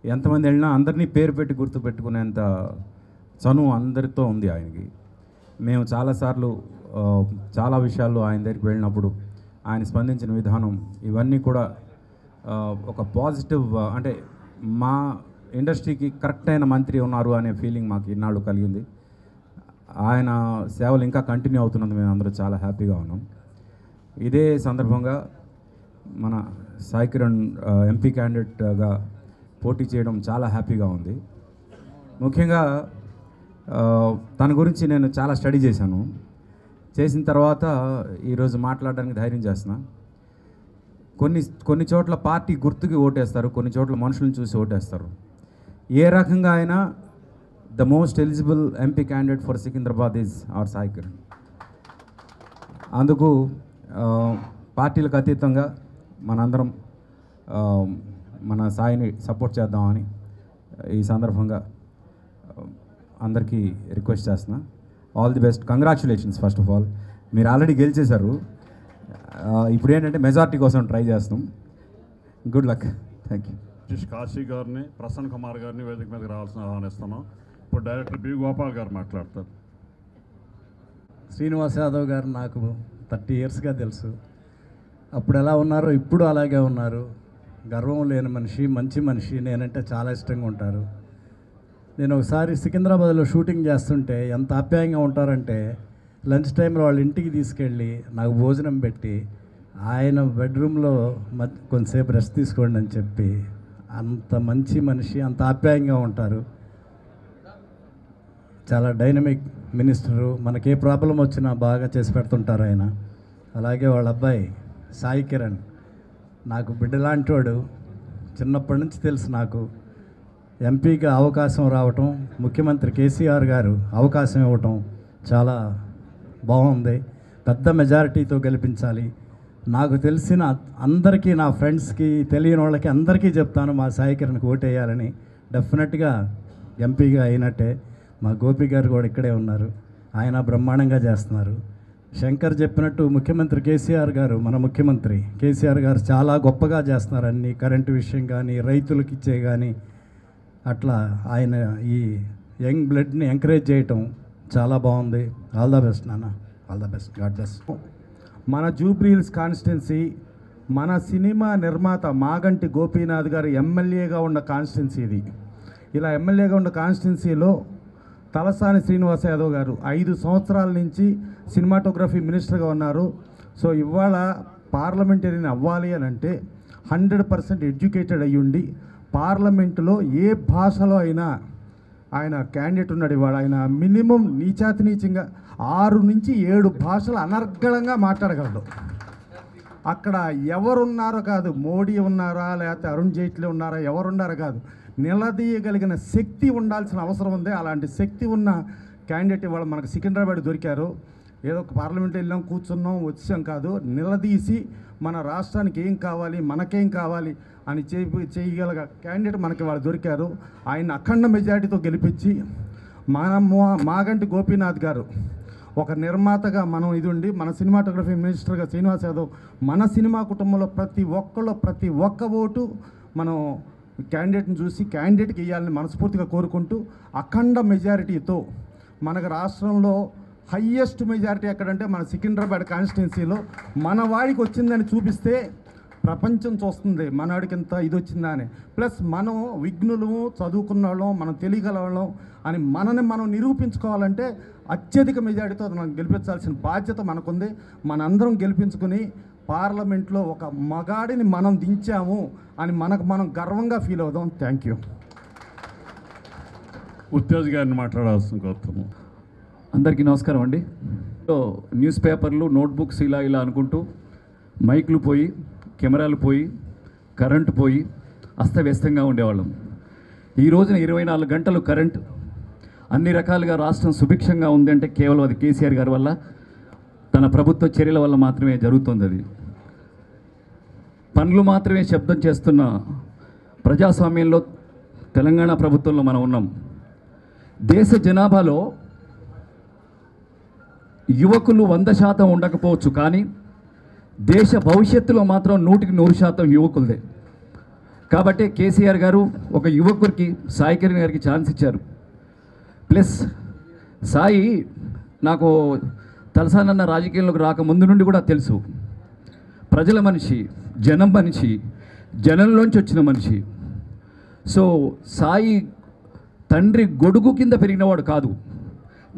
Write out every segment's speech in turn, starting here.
ఎంతమంది వెళ్ళినా అందరినీ పేరు పెట్టి గుర్తుపెట్టుకునేంత చనువు అందరితో ఉంది ఆయనకి. మేము చాలాసార్లు చాలా విషయాల్లో ఆయన దగ్గరికి వెళ్ళినప్పుడు ఆయన స్పందించిన విధానం ఇవన్నీ కూడా ఒక పాజిటివ్, అంటే మా ఇండస్ట్రీకి కరెక్ట్ అయిన మంత్రి ఉన్నారు అనే ఫీలింగ్ మాకు ఇన్నాళ్ళు కలిగింది. ఆయన సేవలు ఇంకా కంటిన్యూ అవుతున్నందుకు మేము అందరూ చాలా హ్యాపీగా ఉన్నాం. ఇదే సందర్భంగా మన సాయి కిరణ్ ఎంపీ క్యాండిడేట్గా పోటీ చేయడం చాలా హ్యాపీగా ఉంది. ముఖ్యంగా తన గురించి నేను చాలా స్టడీ చేసిన తర్వాత ఈరోజు మాట్లాడడానికి ధైర్యం చేస్తున్నా. కొన్ని చోట్ల పార్టీ గుర్తుకి ఓటేస్తారు, కొన్ని చోట్ల మనుషులను చూసి ఓటేస్తారు. ఏ రకంగా అయినా the most eligible MP candidate for Secunderabad is our Sai Kiran. అందుకు పార్టీలకు అతీతంగా మనందరం మన సాయిని సపోర్ట్ చేద్దామని ఈ సందర్భంగా అందరికీ రిక్వెస్ట్ చేస్తున్నా. All the best, congratulations. First of all మీరు ఆల్రెడీ గెలిచేశారు, ఇప్పుడు ఏంటంటే మెజారిటీ కోసం ట్రై చేస్తున్నాం. Good luck. Thank you. Kashi గారిని, ప్రసన్న కుమార్ గారిని వేదిక మీదకి రావాల్సిన ఆహ్వానిస్తున్నాం. ఇప్పుడు డైరెక్టర్ బి గోపాల్ గారు మాట్లాడతారు. శ్రీనివాస్ యాదవ్ గారు నాకు 30 ఇయర్స్గా తెలుసు. అప్పుడు ఎలా ఉన్నారో ఇప్పుడు అలాగే ఉన్నారు. గర్వం లేని మనిషి, మంచి మనిషి, నేనంటే చాలా ఇష్టంగా ఉంటారు. నేను ఒకసారి సికింద్రాబాద్లో షూటింగ్ చేస్తుంటే ఎంత ఆప్యాయంగా ఉంటారంటే లంచ్ టైంలో వాళ్ళ ఇంటికి తీసుకెళ్ళి నాకు భోజనం పెట్టి ఆయన బెడ్రూమ్లో కొంతసేపు రెస్ట్ తీసుకోండి అని చెప్పి, అంత మంచి మనిషి, అంత ఆప్యాయంగా ఉంటారు. చాలా డైనమిక్ మినిస్టరు, మనకే ప్రాబ్లం వచ్చినా బాగా చేసి పెడుతుంటారు ఆయన. అలాగే వాళ్ళ అబ్బాయి సాయి కిరణ్ నాకు బిడ్డలాంటి వాడు. చిన్నప్పటి నుంచి తెలుసు నాకు. ఎంపీగా అవకాశం రావటం, ముఖ్యమంత్రి కేసీఆర్ గారు అవకాశం ఇవ్వటం చాలా బాగుంది. పెద్ద మెజారిటీతో గెలిపించాలి. నాకు తెలిసిన అందరికీ, నా ఫ్రెండ్స్కి, తెలియని వాళ్ళకి అందరికీ చెప్తాను మా సాయి కిరణ్కి ఓటేయాలని. డెఫినెట్గా ఎంపీగా అయినట్టే. మా గోపి గారు కూడా ఇక్కడే ఉన్నారు, ఆయన బ్రహ్మాండంగా చేస్తున్నారు. శంకర్ చెప్పినట్టు ముఖ్యమంత్రి కేసీఆర్ గారు, మన ముఖ్యమంత్రి కేసీఆర్ గారు చాలా గొప్పగా చేస్తున్నారు. అన్ని కరెంటు విషయం కానీ, రైతులకు ఇచ్చే కానీ, అట్లా ఆయన ఈ యంగ్ బ్లడ్ని ఎంకరేజ్ చేయటం చాలా బాగుంది. ఆల్ ద బెస్ట్ నాన్న, all the best, God bless. మన జూబ్లీ హిల్స్ కాన్స్టిట్యున్సీ, మన సినిమా నిర్మాత మాగంటి గోపీనాథ్ గారు ఎమ్మెల్యేగా ఉన్న కాన్స్టిట్యున్సీ ఇది. ఇలా ఎమ్మెల్యేగా ఉన్న కాన్స్టిట్యున్సీలో తలసాని శ్రీనివాస్ యాదవ్ గారు 5 సంవత్సరాల నుంచి సినిమాటోగ్రఫీ మినిస్టర్గా ఉన్నారు. సో ఇవాళ పార్లమెంటరీని అవ్వాలి అని అంటే 100% ఎడ్యుకేటెడ్ అయ్యుండి పార్లమెంటులో ఏ భాషలో అయినా ఆయన క్యాండిడేట్ ఉన్నాడు. ఇవాళ ఆయన మినిమం నీచాతినీచంగా 6 నుంచి 7 భాషలు అనర్గళంగా మాట్లాడగలడు. అక్కడ ఎవరున్నారో కాదు, మోడీ ఉన్నారా లేకపోతే అరుణ్ జైట్లీ ఉన్నారా, ఎవరున్నారో కాదు, నిలదీయగలిగిన శక్తి ఉండాల్సిన అవసరం ఉంది. అలాంటి శక్తి ఉన్న క్యాండిడేట్ ఇవాళ మనకు సికింద్రాబాద్ దొరికారు. ఏదో ఒక పార్లమెంట్ వెళ్ళాం, కూర్చున్నాం, వచ్చాం కాదు, నిలదీసి మన రాష్ట్రానికి ఏం కావాలి, మనకేం కావాలి అని చేయగల క్యాండిడేట్ మనకి వాళ్ళు దొరికారు. ఆయన అఖండ మెజారిటీతో గెలిపించి మాగంటి గోపీనాథ్ గారు ఒక నిర్మాతగా మనం ఇది ఉండి, మన సినిమాటోగ్రఫీ మినిస్టర్గా శ్రీనివాస్ యాదవ్, మన సినిమా కుటుంబంలో ప్రతి ఒక్క ఓటు మనం క్యాండిడేట్ని చూసి క్యాండిడేట్కి ఇవ్వాలని మనస్ఫూర్తిగా కోరుకుంటూ, అఖండ మెజారిటీతో మనకు రాష్ట్రంలో హయ్యెస్ట్ మెజారిటీ ఎక్కడంటే మన సికింద్రాబాద్ కాన్స్టిట్యున్సీలో మన వాడికి వచ్చిందని చూపిస్తే ప్రపంచం చూస్తుంది మనవాడికి ఎంత ఇది వచ్చిందా అని. ప్లస్ మనం విఘ్నులము, చదువుకున్న వాళ్ళం, మనం తెలియగలవాళ్ళం అని మనని మనం నిరూపించుకోవాలంటే అత్యధిక మెజారిటీతో మనం గెలిపించాల్సిన బాధ్యత మనకుంది. మనందరం గెలిపించుకుని పార్లమెంట్లో ఒక మగాడిని మనం దించాము అని మనం గర్వంగా ఫీల్ అవుదాం. Thank you. ఉత్తేజ్ గారిని మాట్లాడాల్సిన కోరుతున్నాము. అందరికీ నమస్కారం అండి. న్యూస్ పేపర్లు, నోట్బుక్స్ ఇలా అనుకుంటూ మైకులు పోయి, కెమెరాలు పోయి, కరెంటు పోయి అస్తవ్యస్తంగా ఉండేవాళ్ళం. ఈ రోజున 24 గంటలు కరెంట్, అన్ని రకాలుగా రాష్ట్రం సుభిక్షంగా ఉందంటే కేవలం అది కేసీఆర్ గారి వల్ల, తన ప్రభుత్వ చర్యల వల్ల మాత్రమే జరుగుతుంది. అది పనులు మాత్రమే శబ్దం చేస్తున్న ప్రజాస్వామ్యంలో తెలంగాణ ప్రభుత్వంలో మనం ఉన్నాం. దేశ జనాభాలో యువకులు 100% ఉండకపోవచ్చు, కానీ దేశ భవిష్యత్తులో మాత్రం 100% యువకులదే. కాబట్టి కేసీఆర్ గారు ఒక యువకుడికి సాయి కిరణ్ గారికి ఛాన్స్ ఇచ్చారు. ప్లస్ సాయి నాకు తలసానన్న రాజకీయంలోకి రాక ముందు నుండి కూడా తెలుసు. ప్రజల మనిషి, జనం మనిషి, జనంలోంచి వచ్చిన మనిషి. సో సాయి తండ్రి గొడుగు కింద పెరిగినవాడు కాదు,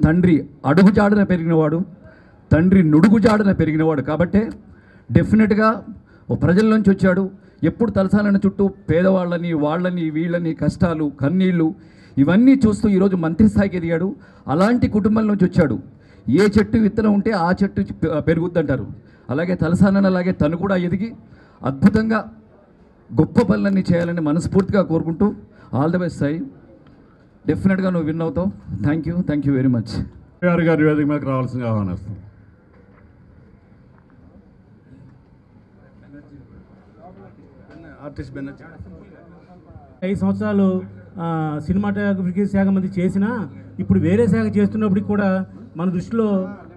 తండ్రి అడుగుజాడున పెరిగినవాడు, తండ్రి నుడుగుజాడున పెరిగినవాడు. కాబట్టే డెఫినెట్గా ఓ ప్రజల్లోంచి వచ్చాడు. ఎప్పుడు తలసానన్న చుట్టూ పేదవాళ్ళని, వాళ్ళని, వీళ్ళని, కష్టాలు, కన్నీళ్ళు ఇవన్నీ చూస్తూ ఈరోజు మంత్రి స్థాయికి ఎదిగాడు. అలాంటి కుటుంబం నుంచి వచ్చాడు. ఏ చెట్టు విత్తనం ఉంటే ఆ చెట్టు పెరుగుద్దంటారు. అలాగే తలసానన్న అలాగే తను కూడా ఎదిగి అద్భుతంగా గొప్ప పనులన్నీ చేయాలని మనస్ఫూర్తిగా కోరుకుంటూ ఆల్ ద బెస్ట్ సాయి. డెఫినెట్గా నువ్వు విన్ అవుతావు. Thank you very much. గారి వేదిక మీదకి రావాల్సిందిగా ఆహ్వానిస్తాం. ఆర్టిస్ట్ బెనర్జీ 5 సంవత్సరాలు సినిమాటోగ్రఫీ శాఖ మంత్రి చేసినా ఇప్పుడు వేరే శాఖ చేస్తున్నప్పటికి కూడా మన దృష్టిలో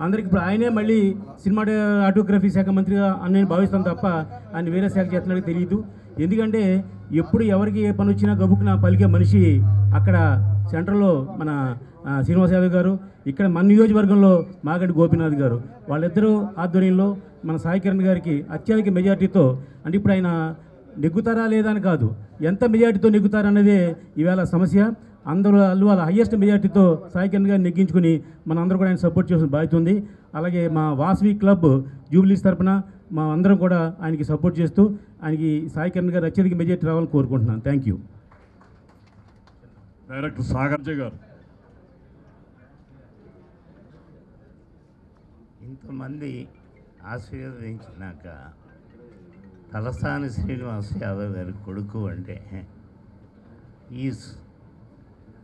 అందరికి ఇప్పుడు ఆయనే మళ్ళీ సినిమాటోగ్రఫీ శాఖ మంత్రిగా అని భావిస్తాం తప్ప ఆయన వేరే శాఖ చేస్తున్నట్టు తెలియదు. ఎందుకంటే ఎప్పుడు ఎవరికి ఏ పని వచ్చినా గబుక్కున పలికే మనిషి అక్కడ సెంట్రల్లో మన శ్రీనివాస్ యాదవ్ గారు, ఇక్కడ మన నియోజకవర్గంలో మాగంటి గోపీనాథ్ గారు, వాళ్ళిద్దరూ ఆధ్వర్యంలో మన సాయి కిరణ్ గారికి అత్యధిక మెజార్టీతో, అంటే ఇప్పుడు ఆయన నెగ్గుతారా లేదా అని కాదు, ఎంత మెజార్టీతో నెగ్గుతారన్నదే ఈవేళ సమస్య. అందరూ వాళ్ళ హయ్యెస్ట్ మెజార్టీతో సాయి కిరణ్ గారిని నెగ్గించుకుని మన అందరూ కూడా ఆయన సపోర్ట్ చేసిన బాధ్యత ఉంది. అలాగే మా వాసవి క్లబ్ జూబ్లీస్ తరఫున మా అందరం కూడా ఆయనకి సపోర్ట్ చేస్తూ ఆయనకి సాయి కిరణ్ గారు అత్యధిక మెజార్టీ రావాలని కోరుకుంటున్నాను. Thank you. డైరెక్టర్ సాగర్జీ గారు. ఇంతమంది ఆశీర్వదించినాక తలసాని శ్రీనివాస్ యాదవ్ గారి కొడుకు అంటే ఈ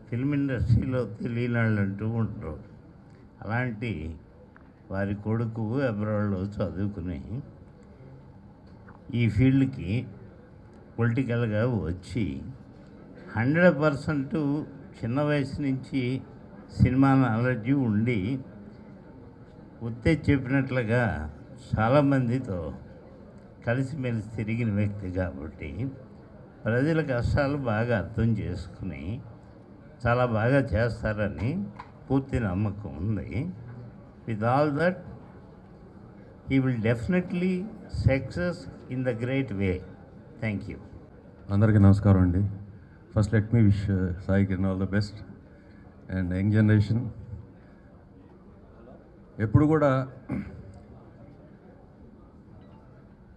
ఫిల్మ్ ఇండస్ట్రీలో తెలియని వాళ్ళు అంటూ ఉంటారు. అలాంటి వారి కొడుకు అబ్రాడ్లో చదువుకుని ఈ ఫీల్డ్కి పొలిటికల్గా వచ్చి 100% చిన్న వయసు నుంచి సినిమా నాలెడ్జి ఉండి ఉత్తే చెప్పినట్లుగా చాలామందితో కలిసిమెలిసి తిరిగిన వ్యక్తి కాబట్టి ప్రజల కష్టాలు బాగా అర్థం చేసుకుని చాలా బాగా చేస్తారని పూర్తి నమ్మకం ఉంది. With all that he will definitely success in the great way. Thank you. అందరికీ నమస్కారం అండి. First let me wish Sai Kiran all the best and young generation. ఎప్పుడు కూడా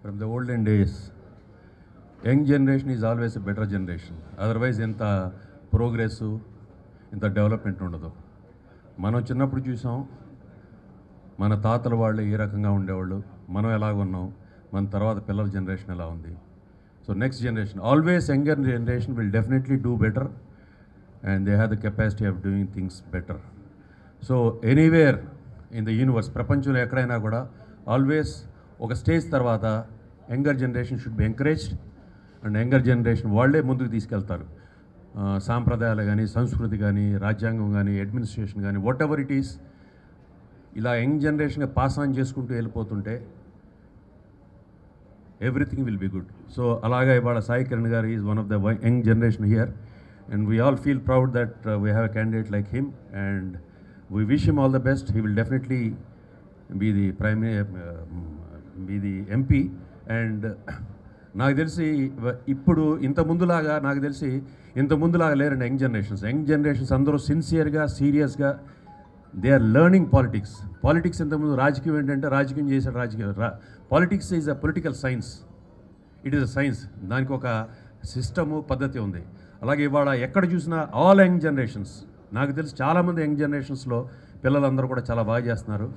from the olden days young generation is always a better generation. Otherwise ఎంత progress, ఇంత development ఉండదు. మనం చిన్నప్పుడు చూసాం మన తాతల వాళ్ళు ఏ రకంగా ఉండేవాళ్ళు, మనం ఎలాగ ఉన్నాం, మన తర్వాత పిల్లల జనరేషన్ ఎలా ఉంది. So next generation, always younger generation will definitely do better and they have the capacity of doing things better. So anywhere in the universe, ప్రపంచంలో ఎక్కడైనా కూడా ఆల్వేస్ ఒక స్టేజ్ తర్వాత younger generation should be encouraged and younger generation వాళ్ళే ముందుకు తీసుకెళ్తారు. సాంప్రదాయాలు కానీ, సంస్కృతి కానీ, రాజ్యాంగం కానీ, అడ్మినిస్ట్రేషన్ కానీ, వాట్ ఎవర్ ఇట్ ఈస్, ఇలా యంగ్ జనరేషన్గా పాస్ ఆన్ చేసుకుంటూ వెళ్ళిపోతుంటే everything will be good. So అలాగా ఇవాళ సాయి కిరణ్ గారు is one of the young generation here and we all feel proud that we have a candidate like him and we wish him all the best. He will definitely be the MP. And నాకు తెలిసి ఇప్పుడు ఇంత ముందులాగా లేరండి young generations అందరూ సిన్సియర్గా, సీరియస్గా they are learning politics. ఇంతకుముందు రాజకీయం ఏంటంటే రాజకీయం చేశాడు, politics is a political science. It is a science. దానికి ఒక సిస్టము, పద్ధతి ఉంది. అలాగే ఇవాళ ఎక్కడ చూసినా ఆల్ యంగ్ జనరేషన్స్, నాకు తెలిసి చాలామంది యంగ్ జనరేషన్స్లో పిల్లలందరూ కూడా చాలా బాగా చేస్తున్నారు.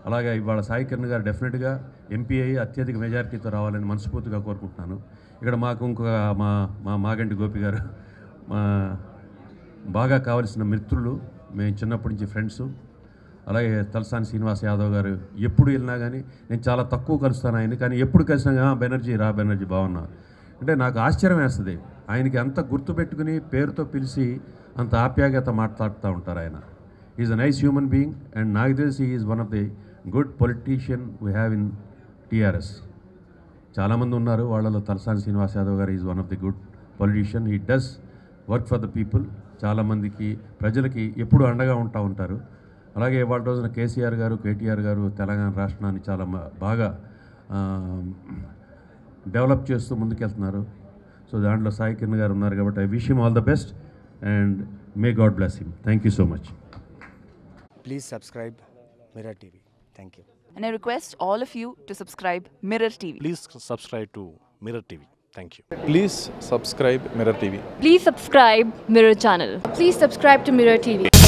అలాగే ఇవాళ సాయి కిరణ్ గారు డెఫినెట్గా ఎంపీ అయ్యి అత్యధిక మెజారిటీతో రావాలని మనస్ఫూర్తిగా కోరుకుంటున్నాను. ఇక్కడ మాకు ఇంకొక మా మాగంటి గోపి గారు బాగా కావలసిన మిత్రులు, మేము చిన్నప్పటి నుంచి ఫ్రెండ్స్. అలాగే తలసాని శ్రీనివాస్ యాదవ్ గారు ఎప్పుడు వెళ్ళినా కానీ నేను చాలా తక్కువ కలుస్తాను ఆయన, కానీ ఎప్పుడు కలిసినా బెనర్జీ బాగున్నా అంటే నాకు ఆశ్చర్యం వేస్తుంది. ఆయనకి అంత గుర్తుపెట్టుకుని పేరుతో పిలిచి అంత ఆప్యాయత మాట్లాడుతూ ఉంటారు. ఆయన is a nice human being and నాకు తెలిసి is one of the good politician we have in TRS. చాలామంది ఉన్నారు, వాళ్ళలో తలసాని శ్రీనివాస్ యాదవ్ గారు is one of the good politician. He does work for the people. చాలామందికి ప్రజలకి ఎప్పుడు అండగా ఉంటారు. అలాగే ఇవాళ రోజున కేసీఆర్ గారు, కేటీఆర్ గారు తెలంగాణ రాష్ట్రాన్ని చాలా బాగా డెవలప్ చేస్తూ ముందుకెళ్తున్నారు. సో దాంట్లో సాయి కిరణ్ గారు ఉన్నారు కాబట్టి I wish him all the best and may God bless him. Thank you so much. Please subscribe Mirror TV. Thank you. And I request all of you to subscribe Mirror TV. Please subscribe to Mirror TV. Thank you. Please subscribe Mirror TV. Please subscribe Mirror channel. Please subscribe to Mirror TV.